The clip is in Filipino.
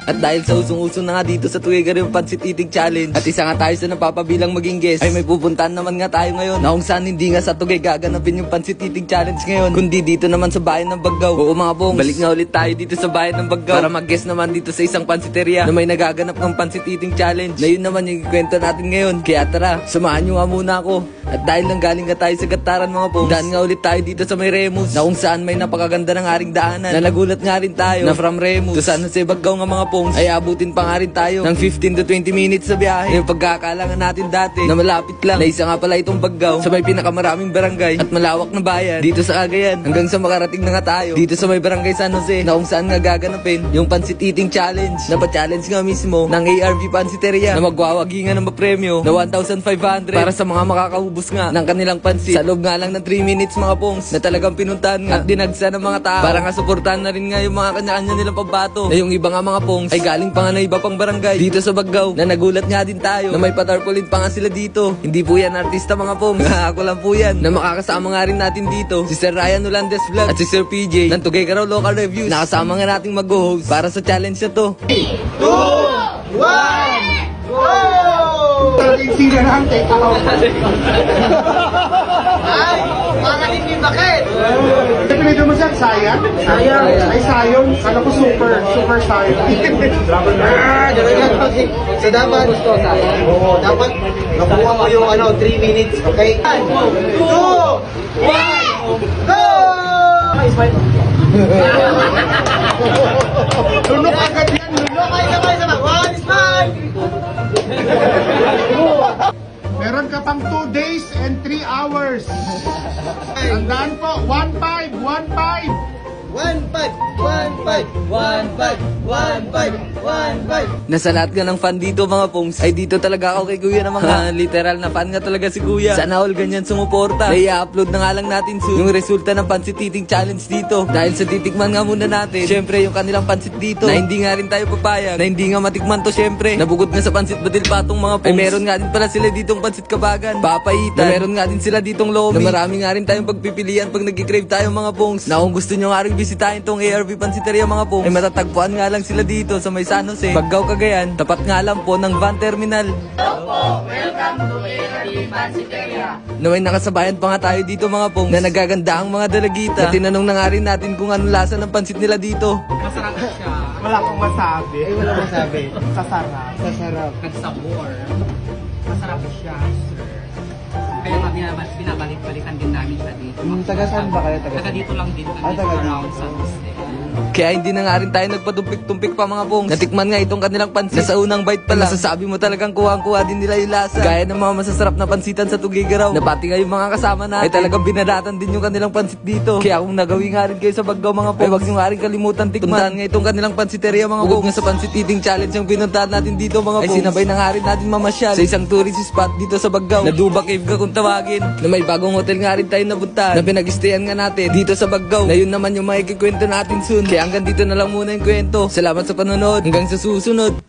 At dahil sa usong-uso na nga dito sa Tuguegarao yung Pansit Eating Challenge, at isa nga tayo sa napapabilang maging guest, ay may pupuntahan naman nga tayo ngayon na kung saan hindi nga sa Tugay gaganapin yung Pansit Eating Challenge ngayon, kundi dito naman sa bayan ng Baggaw. Oo mga pongs, balik nga ulit tayo dito sa bayan ng Baggaw para mag-guest naman dito sa isang pansiteria na may nagaganap ng Pansit Eating Challenge, na yun naman yung kwento natin ngayon. Kaya tara, samahan nyo nga muna ako. At dahil lang galing nga tayo sa Gataran mga pongs, daan nga ulit tayo dito sa may Remus, na kung saan may napakaganda ng aring daanan, na nagulat nga rin tayo na from Remus to San Jose Baggaw nga mga pongs ay abutin pa nga rin tayo ng 15 to 20 minutes sa biyahe. Yung pagkakalangan natin dati na malapit lang, na isa nga pala itong Baggaw sa may pinakamaraming barangay at malawak na bayan dito sa Cagayan, hanggang sa makarating na nga tayo dito sa may barangay San Jose, na kung saan nga gaganapin yung Pansit Eating Challenge, na pa-challenge nga mismo ng ARV Pansiteria, na magwawagi nga ng mapremyo na 1,500 para sa mga makakaubos nga ng kanilang pansit sa loob nga lang ng 3 minutes mga pongs, na talagang pinuntahan nga at dinagsa ng mga tao para nga suportahan na rin nga yung mga kanya-kanya nilang pambato, na yung iba nga mga pongs ay galing pa nga na iba pang barangay dito sa Baggaw, na nagulat nga din tayo na may patarpaulin pa nga sila dito. Hindi po yan artista mga pongs, ako lang po yan, na makakasama nga rin natin dito si Sir Ryan Olandes Vlog at si Sir PJ ng Tuguegarao Local Reviews. Nakasama nga nating mag-host para sa challenge na to. 3, 2, 1, go! Sila na ang take out. Ay, parang hindi bakit. Pinito mo siya, sayang? Sayang. Ay, sayang. Kala ko super sayang. So dapat, dapat nakuha mo yung 3 minutes, okay? 1, 2, 1, go! Lunok agad yan, lunok. Ay, sabay. 1 smile! Meron ka pang 2 days and 3 hours. Tandaan po, 1-5. Nasa lahat nga ng fan dito mga pongs, ay dito talaga ako kay Kuya ng mga literal na fan nga talaga si Kuya. Sana all ganyan sumuporta. Na i-upload na nga lang natin soon yung resulta ng Pansit Eating Challenge dito. Dahil sa titikman nga muna natin, syempre yung kanilang pansit dito, na hindi nga rin tayo papayag na hindi nga matikman to syempre. Nabukod nga sa Pansit Badil Patong mga pongs, ay meron nga din pala sila ditong Pansit Kabagan, Papaitan, na meron nga din sila ditong Lomi, na marami nga rin tayong pagpipilian pag nag-crave tayo mga pongs. Na kung gusto nyo nga rin bisitahin tong ARV Pansiteria mga pongs, ay matatagpuan nga lang sila dito sa may San Jose, Baggaw, Cagayan. Tapat nga lang po ng van terminal. Hello po! Welcome to ARV Pansiteria! Na may nakasabayan pa nga tayo dito mga pongs, na nagaganda ang mga dalagita, na tinanong na nga rin natin kung anong lasa ng pansit nila dito. Masarap siya. Wala akong masabi. Ay, wala masabi. Sasarap. Nagsabor. Masarap siya, sir. Kaya nga binabalik-balikan din namin siya dito. Taga saan ba kayo? Taga dito lang din kami. taga dito. Around San Jose. Kaya hindi na nga rin tayo nagpatumpik-tumpik pa mga pongs. Natikman nga itong kanilang pansit, na sa unang bite pa lang, masasabi mo talagang kuha-kuha din nila yung lasa. Gaya ng mga masasarap na pansitan sa Tuguegarao, na pati nga yung mga kasama natin ay talagang binadatan din yung kanilang pansit dito. Kaya kung nagawin nga rin kayo sa Baggaw mga pongs, ay wag nyo nga rin kalimutan tikman. Puntahan nga itong kanilang pansiteria mga pongs. Bukod nga sa Pansit Eating Challenge yung pinuntahan natin dito mga pongs, ay sinabay na nga rin natin mamasyal sa isang tourist spot dito sa Baggaw, na Duba Cave ka kung tawagin, na may bagong hotel nga rin tayo napuntahan, na pinag-stayan nga natin dito sa Baggaw, na yun naman yung makikikwento natin soon. Kaya hanggang dito na lang muna yung kwento. Salamat sa panonood. Hanggang sa susunod.